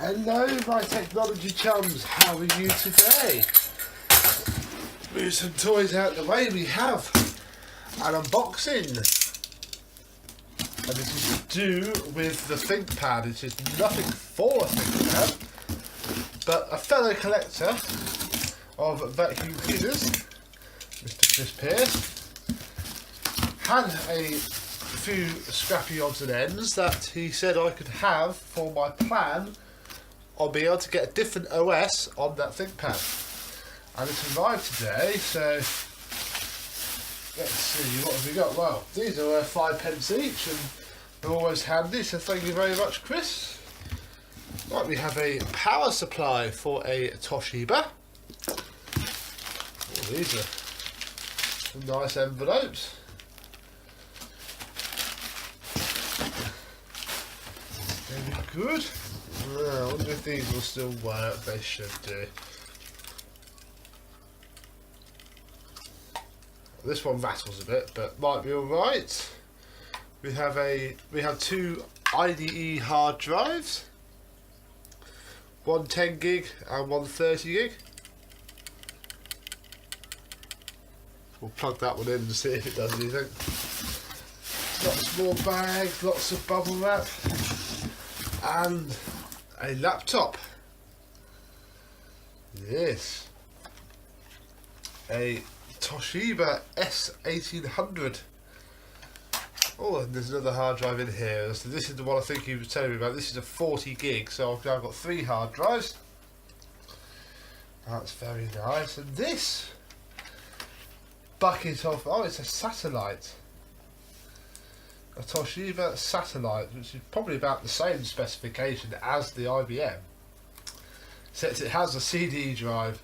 Hello my technology chums, how are you today? Move some toys out the way, we have an unboxing. And this is to do with the Thinkpad. It is nothing for a Thinkpad, but a fellow collector of vacuum cleaners, Mr Chris Pearce, had a few scrappy odds and ends that he said I could have for my plan on being able to get a different OS on that Thinkpad. And it's arrived today, so let's see, what have we got? Well, these are worth 5p each and they're always handy, so thank you very much, Chris. Right, we have a power supply for a Toshiba. Oh, these are some nice envelopes. Very good. I wonder if these will still work. They should do. This one rattles a bit, but might be all right. We have two IDE hard drives, one 10 gig and one 30 gig. We'll plug that one in and see if it does anything. Lots more bags, lots of bubble wrap, and a laptop. Yes, a Toshiba S1800. Oh, and there's another hard drive in here. So this is the one I think he was telling me about. This is a 40 gig, so I've now got 3 hard drives. That's very nice. And this bucket of, oh, it's a satellite. A Toshiba satellite, which is probably about the same specification as the IBM. Except it has a CD drive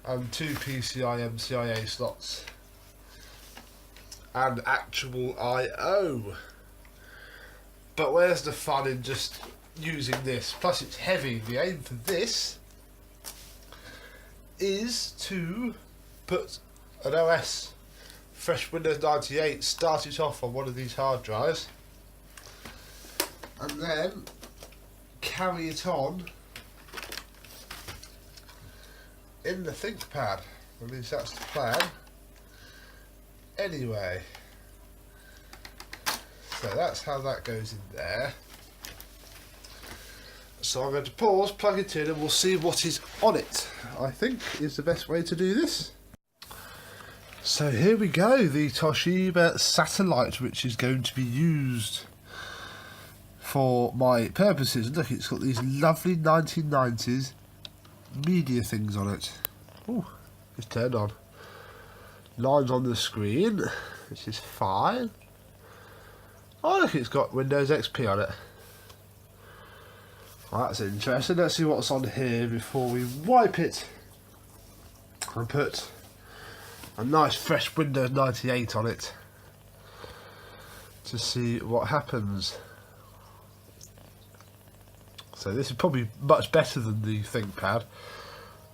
and 2 PCI MCIA slots and actual I/O. But where's the fun in just using this? Plus it's heavy. The aim for this is to put an OS, fresh Windows 98, start it off on one of these hard drives and then carry it on in the Thinkpad. At least that's the plan. Anyway, so that's how that goes in there. So I'm going to pause, plug it in, and we'll see what is on it. I think is the best way to do this. So here we go, the Toshiba satellite, which is going to be used for my purposes. Look, it's got these lovely 1990s media things on it. Oh, it's turned on. Lines on the screen, which is fine. Oh, look, it's got Windows XP on it. Well, that's interesting. Let's see what's on here before we wipe it and put a nice fresh Windows 98 on it to see what happens. So this is probably much better than the Thinkpad,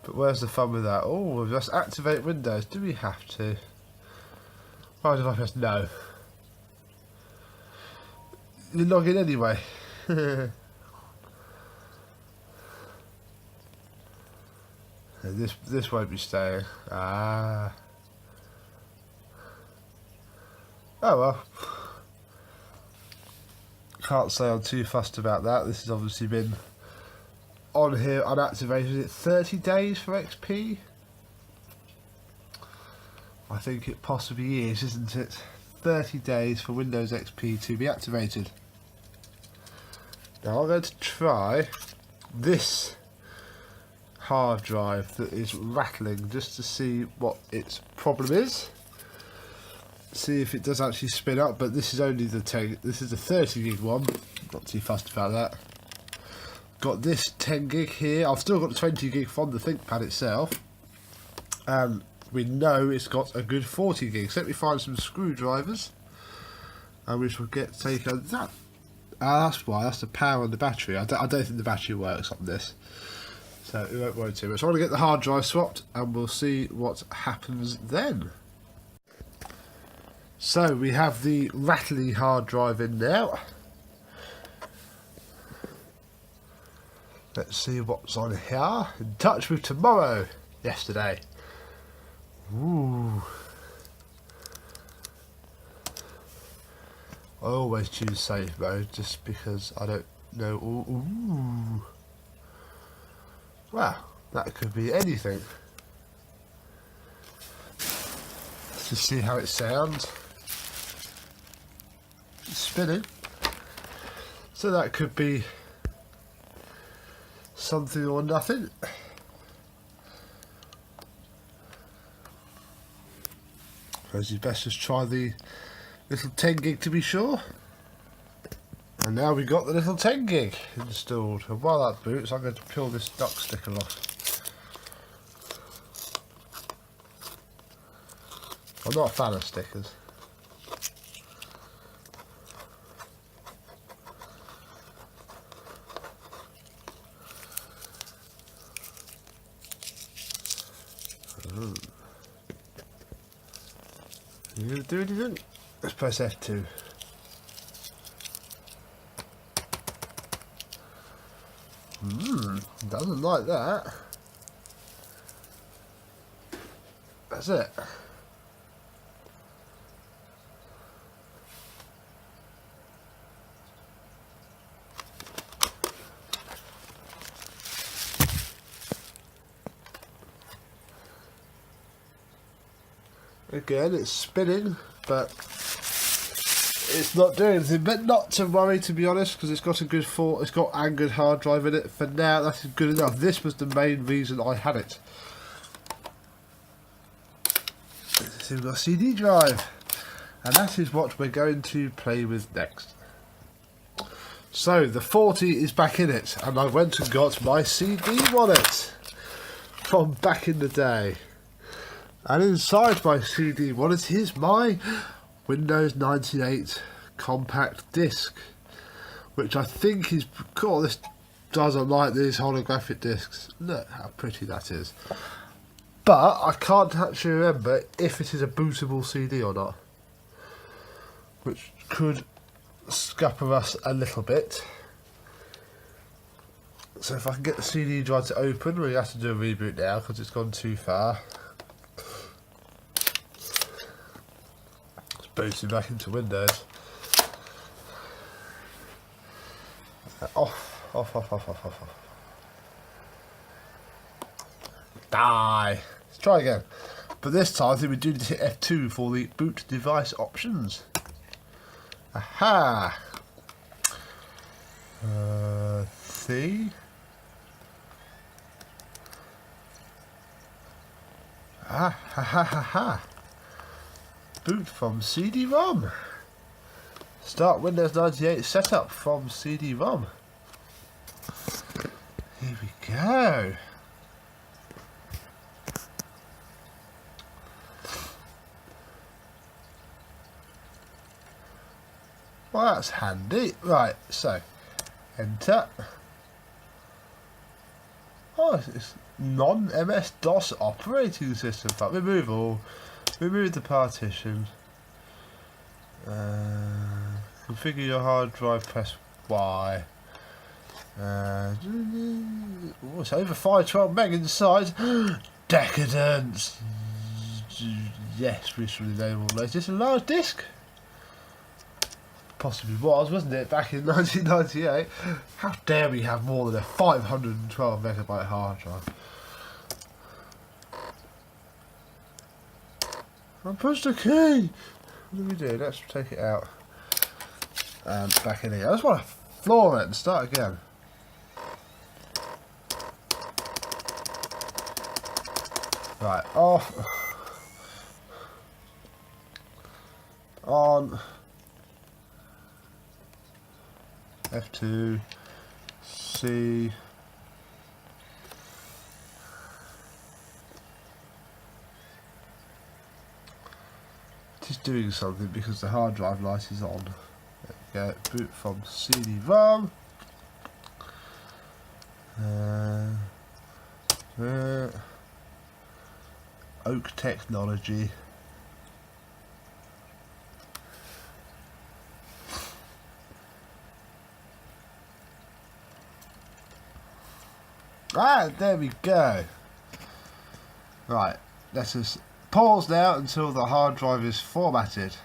but where's the fun with that? Oh, we must activate Windows. Do we have to? Why did I press no? You log in anyway. This won't be staying. Ah. Oh well. Can't say I'm too fussed about that. This has obviously been on here unactivated. Is it 30 days for XP? I think it possibly is, isn't it? 30 days for Windows XP to be activated. Now I'm going to try this hard drive that is rattling just to see what its problem is. See if it does actually spin up, but this is only the 10, this is the 30 gig one, not too fussed about that. Got this 10 gig here. I've still got the 20 gig from the Thinkpad itself, and we know it's got a good 40 gig. So let me find some screwdrivers and we shall take that. That's why, that's the power and the battery. I don't think the battery works on this, so we won't worry too much. So I'm going to get the hard drive swapped and we'll see what happens then. So we have the rattly hard drive in now. Let's see what's on here. In touch with tomorrow. Yesterday. Ooh. I always choose safe mode just because I don't know. Ooh. Wow, that could be anything. Let's just see how it sounds. It's spinning. So that could be something or nothing. Suppose you best just try the little 10 gig to be sure. And now we've got the little 10 gig installed. And while that boots, I'm going to peel this duck sticker off. I'm not a fan of stickers. You gonna do anything? Let's press F2. Doesn't like that. That's it. Again, it's spinning, but it's not doing anything. But not to worry, to be honest, because it's got a good it's got a good hard drive in it. For now, that's good enough. This was the main reason I had it. So we've got a CD drive, and that is what we're going to play with next. So the 40 is back in it, and I went and got my CD wallet from back in the day. And inside my CD wallet is my Windows 98 compact disc, which I think is, God, this doesn't like these holographic discs. Look how pretty that is. But I can't actually remember if it is a bootable CD or not, which could scupper us a little bit. So if I can get the CD drive to open, we have to do a reboot now because it's gone too far. Booting back into Windows. Off. Die. Let's try again. But this time I think we do need to hit F2 for the boot device options. Aha! C. Ha ha ha ha ha. Boot from CD-ROM. Start Windows 98 setup from CD-ROM. Here we go. Well, that's handy. Right, so enter. Oh, it's non-MS-DOS operating system. But remove all. Remove the partition. Configure your hard drive, press Y. It's over 512 meg inside. Decadence. Yes, we should enable latest. A large disk. Possibly wasn't it, back in 1998? How dare we have more than a 512 megabyte hard drive? I pushed the key! What do we do? Let's take it out. And back in here. I just want to floor it and start again. Right, off. On. F2. C. It is doing something because the hard drive light is on. There we go. Boot from CD-ROM. Oak Technology. Ah, there we go. Right, let us pause now until the hard drive is formatted.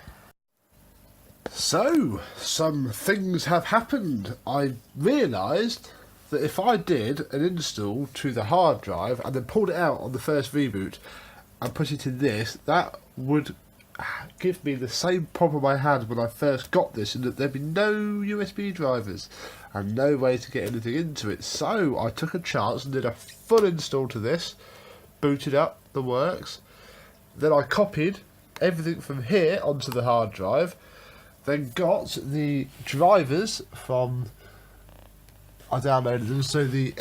So, some things have happened. I realised that if I did an install to the hard drive and then pulled it out on the first reboot and put it in this, that would give me the same problem I had when I first got this, in that there'd be no USB drivers and no way to get anything into it. So I took a chance and did a full install to this, booted up the works, then I copied everything from here onto the hard drive, then got the drivers from, I downloaded them, so the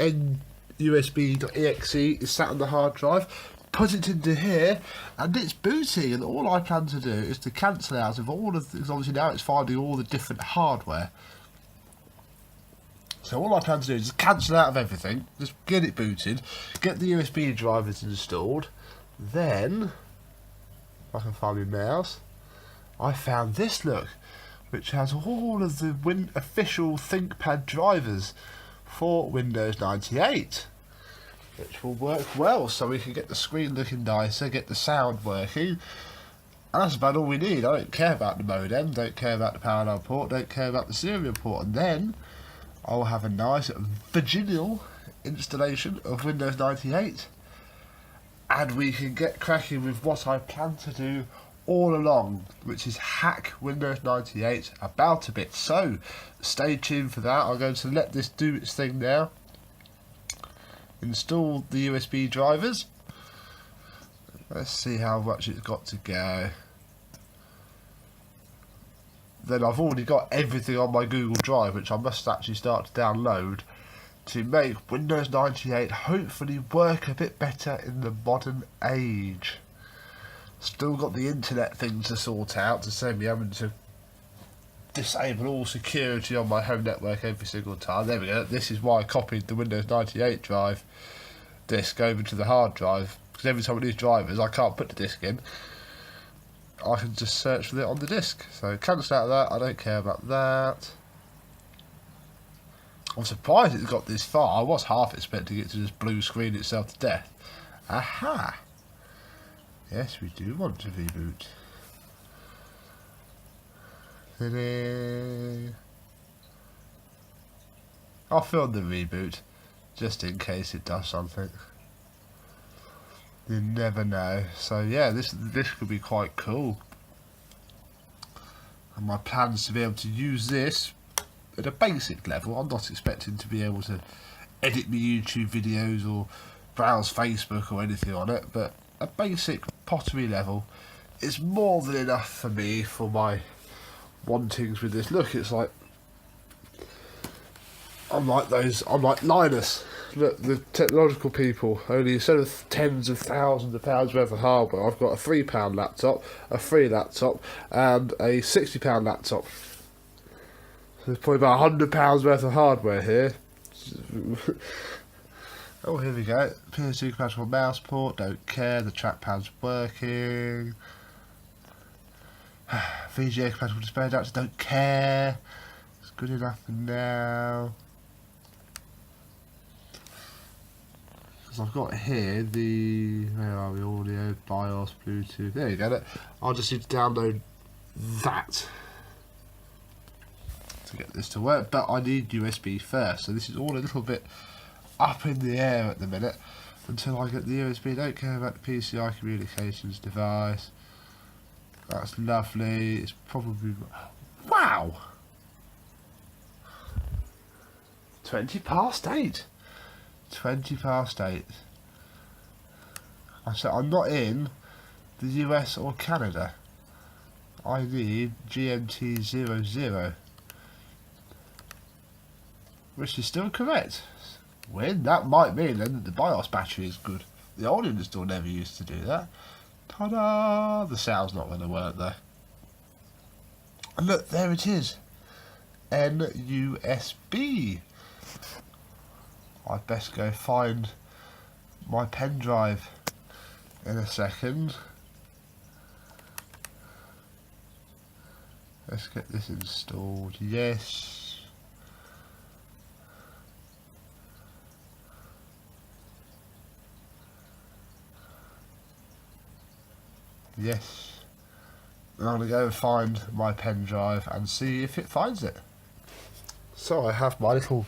NUSB.exe is sat on the hard drive, put it into here, and it's booting, and all I plan to do is to cancel out of all of this. Obviously now it's finding all the different hardware, so all I plan to do is just cancel out of everything, just get it booted, get the USB drivers installed, then, if I can find my mouse, I found this, look, which has all of the official ThinkPad drivers for Windows 98, which will work well, so we can get the screen looking nicer, get the sound working, and that's about all we need. I don't care about the modem, don't care about the parallel port, don't care about the serial port, and then I'll have a nice vaginal installation of Windows 98, and we can get cracking with what I plan to do all along, which is hack Windows 98 about a bit. So stay tuned for that. I'm going to let this do its thing now. Install the USB drivers. Let's see how much it's got to go. Then I've already got everything on my Google Drive, which I must actually start to download to make Windows 98 hopefully work a bit better in the modern age. Still got the internet thing to sort out, to save me having to disable all security on my home network every single time. There we go. This is why I copied the Windows 98 drive disk over to the hard drive, because every time I use drivers I can't put the disk in. I can just search for it on the disk. So cancel out of that, I don't care about that. I'm surprised it's got this far. I was half expecting it to just blue screen itself to death. Aha! Yes, we do want to reboot. I'll film the reboot, just in case it does something. You never know. So yeah, this could be quite cool. And my plans to be able to use this at a basic level. I'm not expecting to be able to edit my YouTube videos or browse Facebook or anything on it, but a basic pottery level is more than enough for me for my wantings with this. Look, it's like I'm like Linus. Look, the technological people, only instead of tens of thousands of pounds worth of hardware, I've got a £3 laptop, a free laptop, and a £60 laptop. So there's probably about £100 worth of hardware here. Oh, here we go. PS2 compatible mouse port, don't care, the trackpad's working. VGA compatible display adapter, don't care. It's good enough for now. Because I've got here the, where are we, audio, BIOS, Bluetooth, there you go. I'll just need to download that to get this to work, but I need USB first, so this is all a little bit up in the air at the minute until I get the USB. Don't care about the PCI communications device. That's lovely. It's probably, wow, 20 past 8. 20 past 8. I said I'm not in the US or Canada. I need GMT 00, which is still correct. When that might mean then that the BIOS battery is good. The old install never used to do that. Ta-da! The sound's not going to work there. And look, there it is. NUSB. I'd best go find my pen drive in a second. Let's get this installed. Yes. Yes. And I'm going to go and find my pen drive and see if it finds it. So I have my little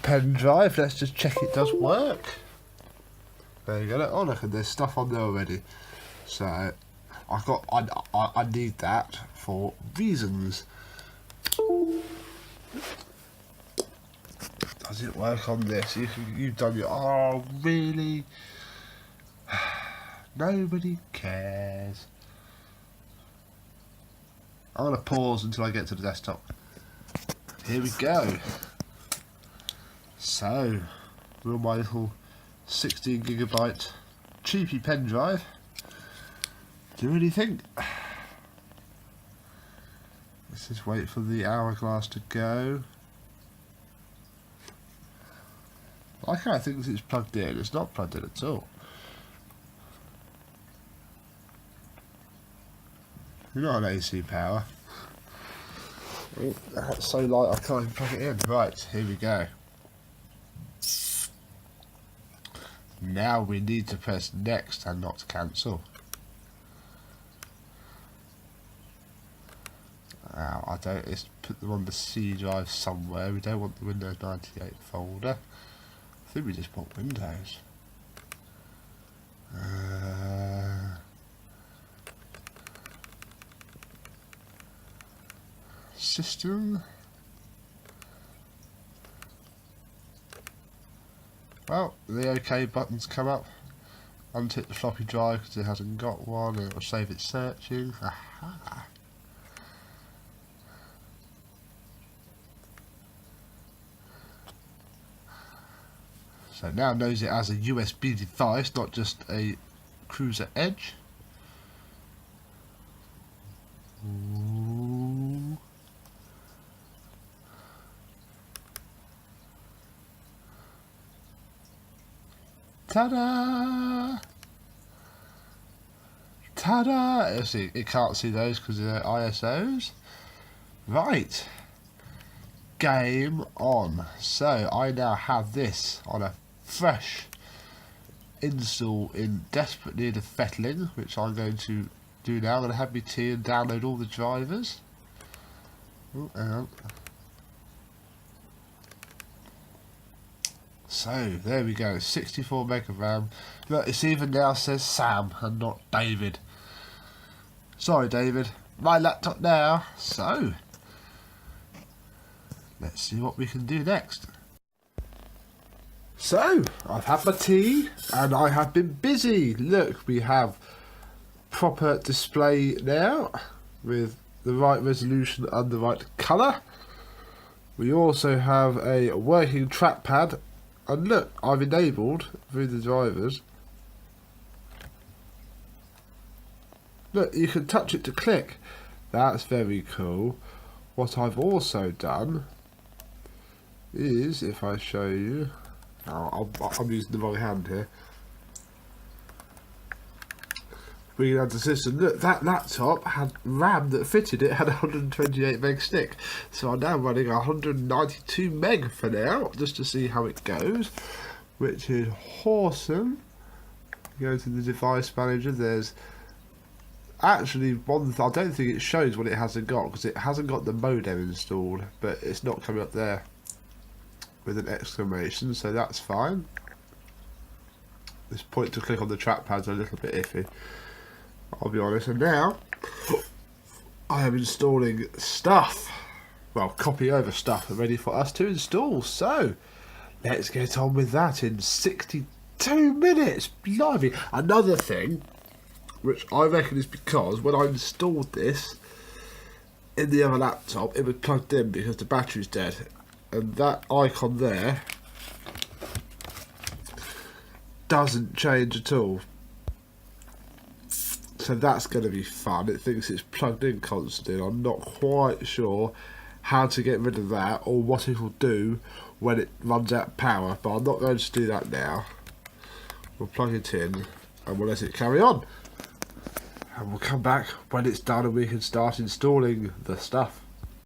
pen drive. Let's just check it does work. There you go. Oh look, and there's stuff on there already. So I need that for reasons. Does it work on this? You've done your... Oh, really? Nobody cares. I'm going to pause until I get to the desktop. Here we go. So, will my little 16GB cheapy pen drive do anything? Let's just wait for the hourglass to go. I can't think it's plugged in. It's not plugged in at all. You're not on AC power. Oh, that's so light I can't even plug it in. Right, here we go. Now we need to press next and not cancel. Now I don't. Let's put them on the C drive somewhere. We don't want the Windows 98 folder. I think we just want Windows. System. Well, the OK button's come up. Untick the floppy drive because it hasn't got one, and it will save it searching. Aha. So now knows it as a USB device, not just a Cruiser Edge. Ooh. Ta-da! Ta-da! See, it can't see those because they're ISOs. Right. Game on. So I now have this on a fresh install in desperate need of fettling, which I'm going to do now. I'm going to have my tea and download all the drivers. Oh, hang on. So there we go, 64 meg of RAM. Look, it's even now says Sam and not David. Sorry David, my laptop now. So let's see what we can do next. So I've had my tea and I have been busy. Look, we have proper display now with the right resolution and the right colour. We also have a working trackpad. And look, I've enabled through the drivers. Look, you can touch it to click. That's very cool. What I've also done is, if I show you, I'm using the wrong hand here. We had the system. Look, that laptop had RAM that fitted it, had a 128 meg stick. So I'm now running 192 meg for now, just to see how it goes, which is awesome. Go to the device manager. There's actually one. I don't think it shows what it hasn't got because it hasn't got the modem installed, but it's not coming up there with an exclamation, so that's fine. This point to click on the trackpad's a little bit iffy, I'll be honest. And now I am installing stuff, well, copy over stuff ready for us to install. So let's get on with that in 62 minutes. Blimey. Another thing which I reckon is because when I installed this in the other laptop, it was plugged in because the battery's dead, and that icon there doesn't change at all. So that's going to be fun. It thinks it's plugged in constantly. I'm not quite sure how to get rid of that or what it will do when it runs out of power, but I'm not going to do that now. We'll plug it in and we'll let it carry on, and we'll come back when it's done and we can start installing the stuff.